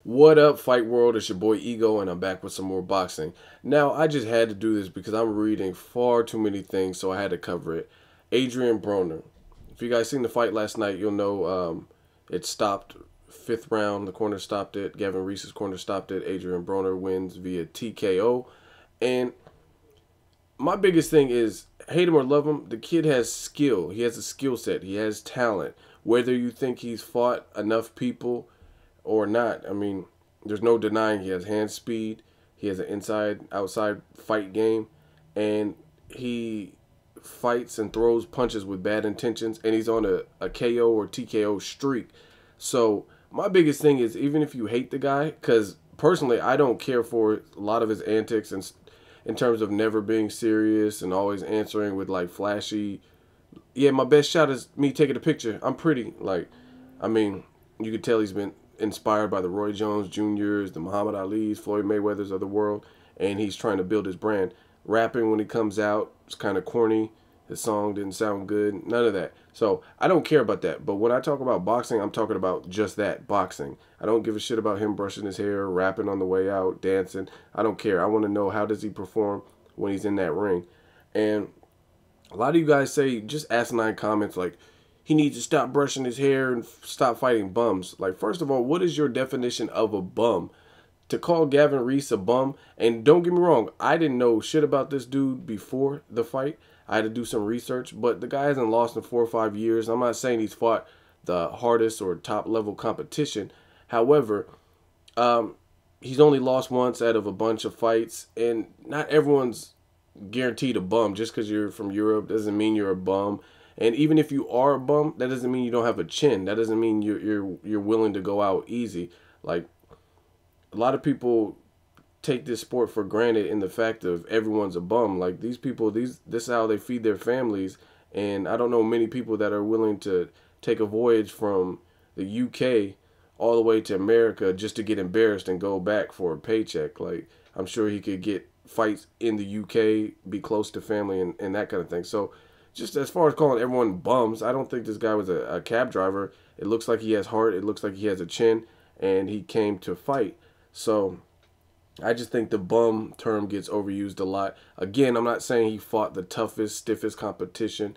What up, Fight World? It's your boy Ego, and I'm back with some more boxing. Now, I just had to do this because I'm reading far too many things, so I had to cover it. Adrian Broner. If you guys seen the fight last night, you'll know it stopped fifth round. The corner stopped it. Gavin Reese's corner stopped it. Adrian Broner wins via TKO. And my biggest thing is, hate him or love him, the kid has skill. He has a skill set. He has talent. Whether you think he's fought enough people or not. I mean, there's no denying he has hand speed. He has an inside outside fight game, and he fights and throws punches with bad intentions, and he's on a KO or TKO streak. So my biggest thing is, even if you hate the guy, because personally I don't care for a lot of his antics and in terms of never being serious and always answering with like flashy. Yeah, my best shot is me taking a picture. I'm pretty. Like, I mean, you could tell he's been inspired by the Roy Jones Jr.'s, the Muhammad Ali's, Floyd Mayweather's of the world, and he's trying to build his brand. Rapping when he comes out, it's kind of corny. His song didn't sound good. None of that. So I don't care about that. But when I talk about boxing, I'm talking about just that, boxing. I don't give a shit about him brushing his hair, rapping on the way out, dancing. I don't care. I want to know, how does he perform when he's in that ring. And a lot of you guys say just asinine comments like, he needs to stop brushing his hair and stop fighting bums. Like, first of all, what is your definition of a bum? To call Gavin Reese a bum, and don't get me wrong, I didn't know shit about this dude before the fight. I had to do some research, but the guy hasn't lost in 4 or 5 years. I'm not saying he's fought the hardest or top level competition. However, he's only lost once out of a bunch of fights, and not everyone's guaranteed a bum. Just because you're from Europe doesn't mean you're a bum. And even if you are a bum, that doesn't mean you don't have a chin. That doesn't mean you're willing to go out easy. Like, a lot of people take this sport for granted in the fact of everyone's a bum. Like, these people, this is how they feed their families. And I don't know many people that are willing to take a voyage from the UK all the way to America just to get embarrassed and go back for a paycheck. Like, I'm sure he could get fights in the UK, be close to family, and that kind of thing. So just as far as calling everyone bums, I don't think this guy was a cab driver. It looks like he has heart. It looks like he has a chin, and he came to fight. So I just think the bum term gets overused a lot. Again, I'm not saying he fought the toughest, stiffest competition.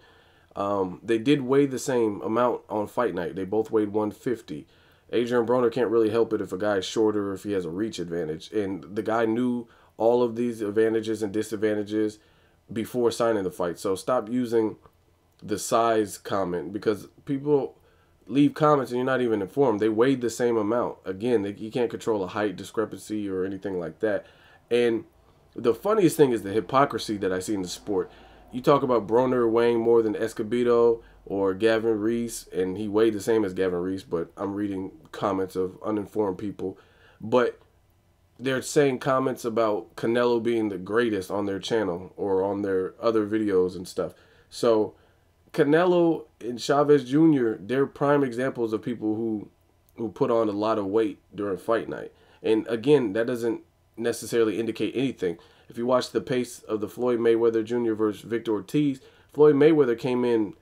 They did weigh the same amount on fight night. They both weighed 150. Adrian Broner can't really help it if a guy is shorter or if he has a reach advantage. And the guy knew all of these advantages and disadvantages before signing the fight. So stop using the size comment, because people leave comments and you're not even informed. They weighed the same amount. Again, you can't control a height discrepancy or anything like that. And the funniest thing is the hypocrisy that I see in the sport. You talk about Broner weighing more than Escobedo or Gavin Reese, and he weighed the same as Gavin Reese, but I'm reading comments of uninformed people. But they're saying comments about Canelo being the greatest on their channel or on their other videos and stuff. So Canelo and Chavez Jr., they're prime examples of people who put on a lot of weight during fight night. And again, that doesn't necessarily indicate anything. If you watch the pace of the Floyd Mayweather Jr. versus Victor Ortiz, Floyd Mayweather came in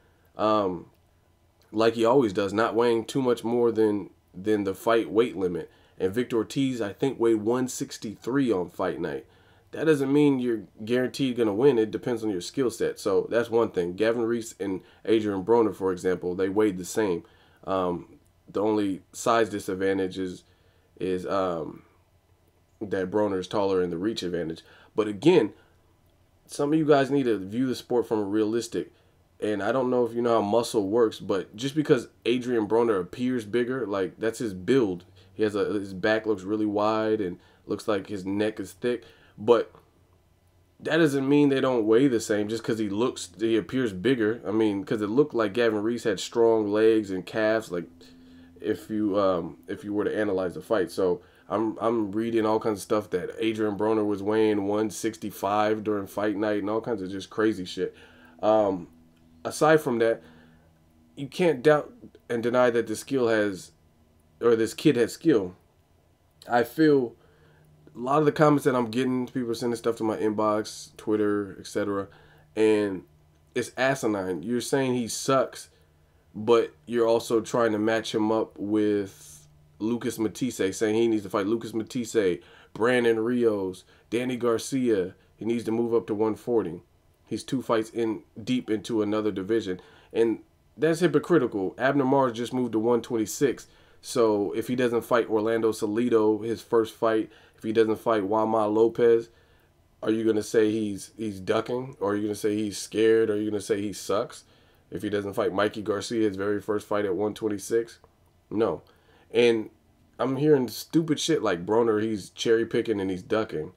like he always does, not weighing too much more than the fight weight limit. And Victor Ortiz, I think, weighed 163 on fight night. That doesn't mean you're guaranteed going to win. It depends on your skill set. So that's one thing. Gavin Reese and Adrian Broner, for example, they weighed the same. The only size disadvantage is that Broner is taller in the reach advantage. But again, some of you guys need to view the sport from a realistic. And I don't know if you know how muscle works, but just because Adrian Broner appears bigger, like, that's his build. He has his back looks really wide and looks like his neck is thick. But that doesn't mean they don't weigh the same just because he appears bigger. I mean, because it looked like Gavin Reese had strong legs and calves, like, if you were to analyze the fight. So I'm reading all kinds of stuff that Adrian Broner was weighing 165 during fight night and all kinds of just crazy shit. Aside from that, you can't doubt and deny that this kid has skill. I feel a lot of the comments that I'm getting, people are sending stuff to my inbox, Twitter, etc., and it's asinine. You're saying he sucks, but you're also trying to match him up with Lucas Matthysse, saying he needs to fight Lucas Matthysse, Brandon Rios, Danny Garcia. He needs to move up to 140. He's 2 fights in deep into another division. And that's hypocritical. Abner Mars just moved to 126. So if he doesn't fight Orlando Salido, his first fight, if he doesn't fight Wama Lopez, are you going to say he's ducking? Or are you going to say he's scared? Or are you going to say he sucks? If he doesn't fight Mikey Garcia, his very first fight at 126? No. And I'm hearing stupid shit like Broner, he's cherry picking and he's ducking.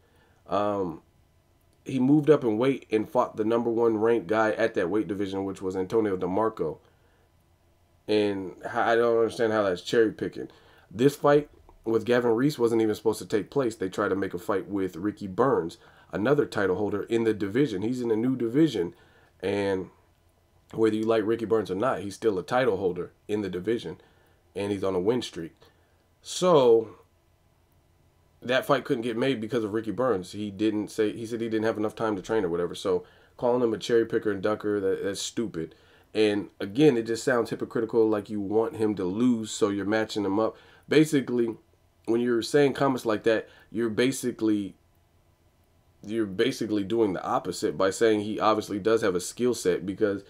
He moved up in weight and fought the #1 ranked guy at that weight division, which was Antonio DeMarco. And I don't understand how that's cherry picking. This fight with Gavin Reese wasn't even supposed to take place. They tried to make a fight with Ricky Burns, another title holder in the division. He's in a new division. And whether you like Ricky Burns or not, he's still a title holder in the division. And he's on a win streak. So that fight couldn't get made because of Ricky Burns. He said he didn't have enough time to train or whatever. So calling him a cherry picker and ducker, that's stupid. And again, it just sounds hypocritical, like you want him to lose, so you're matching him up. Basically, when you're saying comments like that, you're basically doing the opposite by saying he obviously does have a skill set, because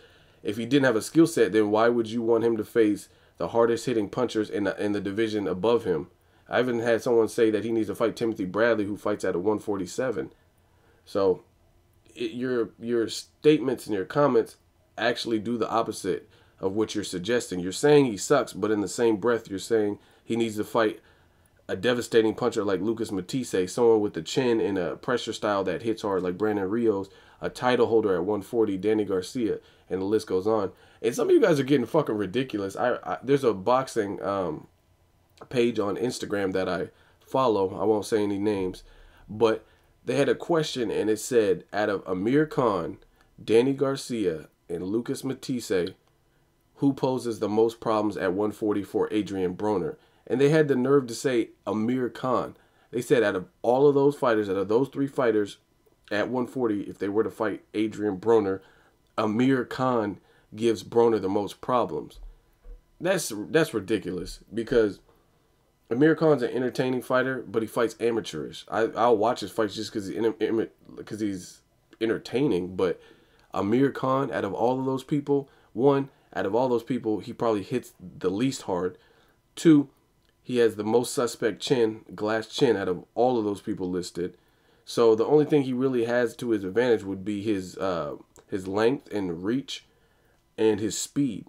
if he didn't have a skill set, then why would you want him to face the hardest hitting punchers in the division above him? I even had someone say that he needs to fight Timothy Bradley, who fights at a 147. So your statements and your comments actually do the opposite of what you're suggesting. You're saying he sucks, but in the same breath, you're saying he needs to fight a devastating puncher like Lucas Matthysse, someone with the chin and a pressure style that hits hard like Brandon Rios, a title holder at 140, Danny Garcia, and the list goes on. And some of you guys are getting fucking ridiculous. There's a boxing page on Instagram that I follow. I won't say any names, but they had a question and it said, out of Amir Khan, Danny Garcia, and Lucas Matthysse, who poses the most problems at 140 for Adrian Broner? And they had the nerve to say Amir Khan. They said out of all of those fighters, out of those 3 fighters at 140, if they were to fight Adrian Broner, Amir Khan gives Broner the most problems. That's ridiculous, because Amir Khan's an entertaining fighter, but he fights amateurish. I'll watch his fights just because he's entertaining, but Amir Khan, out of all of those people, out of all those people, he probably hits the least hard. 2, he has the most suspect chin, glass chin, out of all of those people listed. So the only thing he really has to his advantage would be his length and reach and his speed.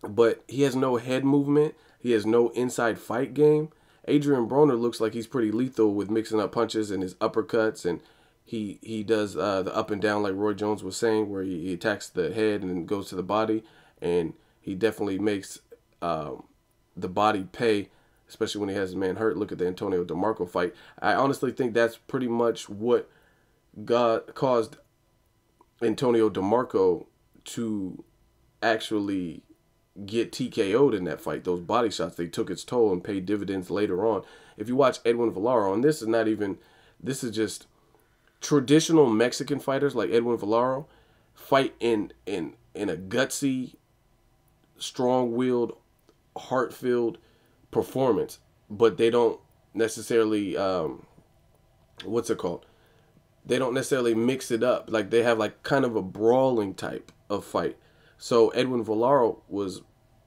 But he has no head movement. He has no inside fight game. Adrian Broner looks like he's pretty lethal with mixing up punches and his uppercuts, and he does the up and down like Roy Jones was saying, where he attacks the head and then goes to the body, and he definitely makes the body pay, especially when he has his man hurt. Look at the Antonio DeMarco fight. I honestly think that's pretty much what caused Antonio DeMarco to actually get TKO'd in that fight. Those body shots, they took its toll and paid dividends later on. If you watch Edwin Valero, and this is just traditional Mexican fighters like Edwin Valero fight in a gutsy, strong-willed, heart-filled performance, but they don't necessarily they don't necessarily mix it up. Like, they have like kind of a brawling type of fight. So Edwin Valero was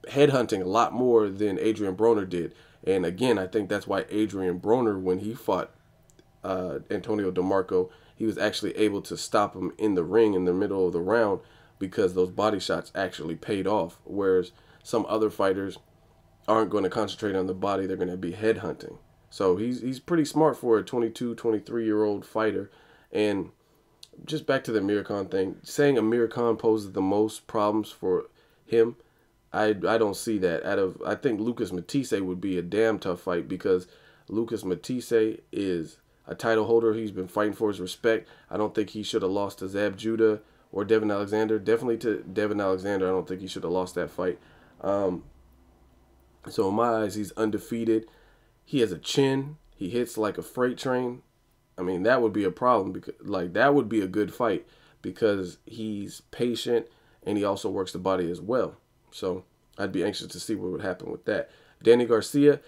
headhunting a lot more than Adrian Broner did. And again, I think that's why Adrian Broner, when he fought Antonio DeMarco, he was actually able to stop him in the ring in the middle of the round, because those body shots actually paid off. Whereas some other fighters aren't going to concentrate on the body, they're going to be headhunting. So he's pretty smart for a 22, 23-year-old fighter. And just back to the Amir Khan thing, saying Amir Khan poses the most problems for him, I don't see that. I think Lucas Matthysse would be a damn tough fight, because Lucas Matthysse is a title holder. He's been fighting for his respect. I don't think he should have lost to Zab Judah or Devin Alexander. Definitely to Devin Alexander, I don't think he should have lost that fight. So in my eyes, he's undefeated. He has a chin. He hits like a freight train. I mean, that would be a problem, because that would be a good fight, because he's patient and he also works the body as well. So I'd be anxious to see what would happen with that. Danny Garcia,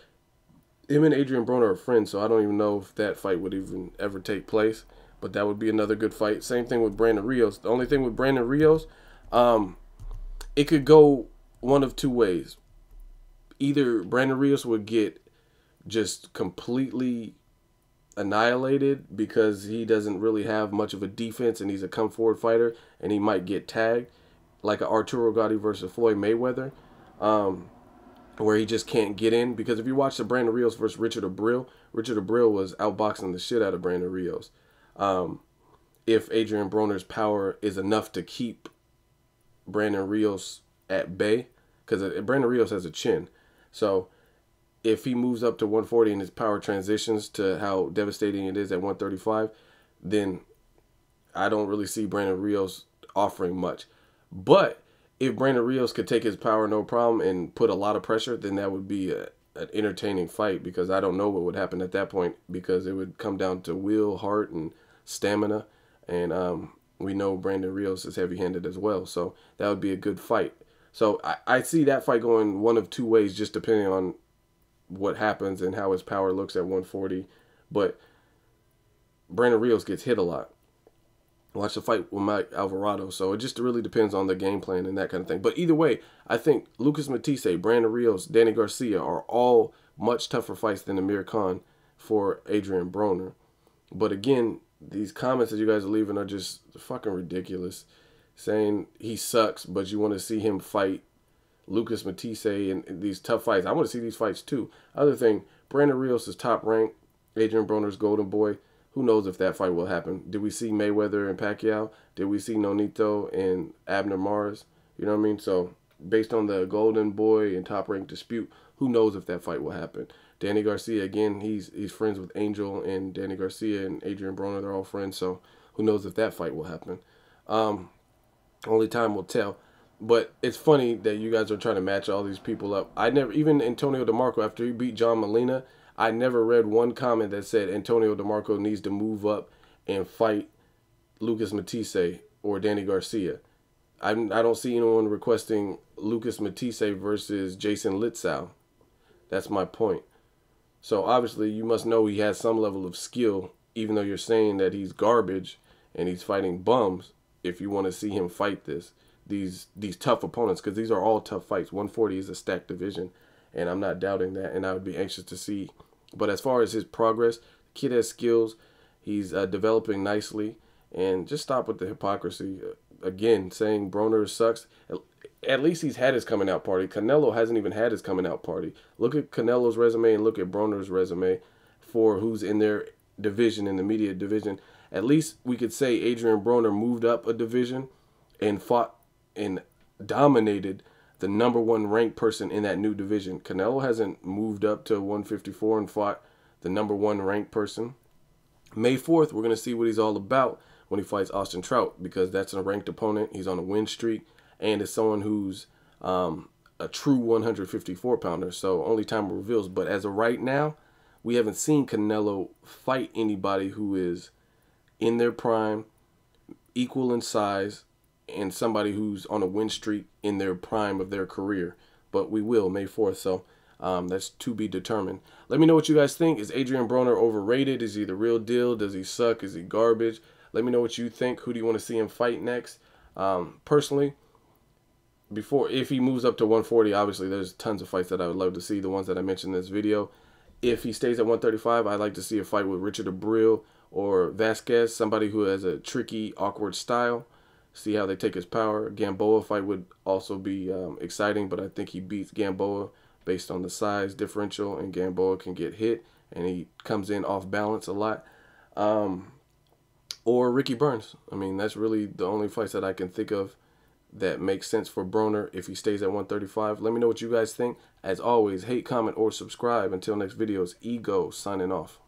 him and Adrian Broner are friends, so I don't even know if that fight would even ever take place. But that would be another good fight. Same thing with Brandon Rios. The only thing with Brandon Rios, um, it could go one of two ways. Either Brandon Rios would get just completely annihilated because he doesn't really have much of a defense and he's a come forward fighter, and he might get tagged like a Arturo Gatti versus Floyd Mayweather, where he just can't get in. Because if you watch the Brandon Rios versus Richard Abril was outboxing the shit out of Brandon Rios. If Adrian Broner's power is enough to keep Brandon Rios at bay, because Brandon Rios has a chin, so if he moves up to 140 and his power transitions to how devastating it is at 135, then I don't really see Brandon Rios offering much. But if Brandon Rios could take his power no problem and put a lot of pressure, then that would be an entertaining fight, because I don't know what would happen at that point, because it would come down to will, heart, and stamina. And we know Brandon Rios is heavy-handed as well, so that would be a good fight. So I see that fight going one of two ways, just depending on what happens and how his power looks at 140. But Brandon Rios gets hit a lot. Watch the fight with Mike Alvarado. So it just really depends on the game plan and that kind of thing. But either way, I think Lucas Matthysse, Brandon Rios, Danny Garcia are all much tougher fights than Amir Khan for Adrian Broner. But again, these comments that you guys are leaving are just fucking ridiculous. Saying he sucks, but you want to see him fight Lucas Matthysse in these tough fights. I want to see these fights too. Other thing, Brandon Rios is top ranked. Adrian Broner's golden boy. Who knows if that fight will happen? Did we see Mayweather and Pacquiao? Did we see Nonito and Abner Mares? You know what I mean? So based on the golden boy and top ranked dispute, who knows if that fight will happen? Danny Garcia, again, he's friends with Angel, and Danny Garcia and Adrian Broner, they're all friends. So who knows if that fight will happen? Only time will tell. But it's funny that you guys are trying to match all these people up. I never, even Antonio DeMarco, after he beat John Molina, I never read one comment that said Antonio DeMarco needs to move up and fight Lucas Matthysse or Danny Garcia. I don't see anyone requesting Lucas Matthysse versus Jason Litzau. That's my point. So obviously you must know he has some level of skill, even though you're saying that he's garbage and he's fighting bums, if you want to see him fight these tough opponents, because these are all tough fights. 140 is a stacked division, and I'm not doubting that, and I would be anxious to see. But as far as his progress, the kid has skills. He's developing nicely, and just stop with the hypocrisy. Again, saying Broner sucks. At least he's had his coming out party. Canelo hasn't even had his coming out party. Look at Canelo's resume and look at Broner's resume for who's in their division, in the media division. At least we could say Adrian Broner moved up a division and fought and dominated the #1 ranked person in that new division. Canelo hasn't moved up to 154 and fought the #1 ranked person. May 4th, we're going to see what he's all about when he fights Austin Trout, because that's a ranked opponent. He's on a win streak, and it's someone who's a true 154-pounder. So only time reveals. But as of right now, we haven't seen Canelo fight anybody who is in their prime, equal in size, and somebody who's on a win streak in their prime of their career. But we will, May 4th, so that's to be determined. Let me know what you guys think. Is Adrian Broner overrated? Is he the real deal? Does he suck? Is he garbage? Let me know what you think. Who do you want to see him fight next? Personally, if he moves up to 140, obviously there's tons of fights that I would love to see, the ones that I mentioned in this video. If he stays at 135, I'd like to see a fight with Richard Abril or Vasquez, somebody who has a tricky, awkward style. See how they take his power. Gamboa fight would also be exciting, but I think he beats Gamboa based on the size differential, and Gamboa can get hit, and he comes in off balance a lot. Or Ricky Burns. I mean, that's really the only fights that I can think of that makes sense for Broner if he stays at 135. Let me know what you guys think. As always, hate, comment, or subscribe. Until next video, it's Ego signing off.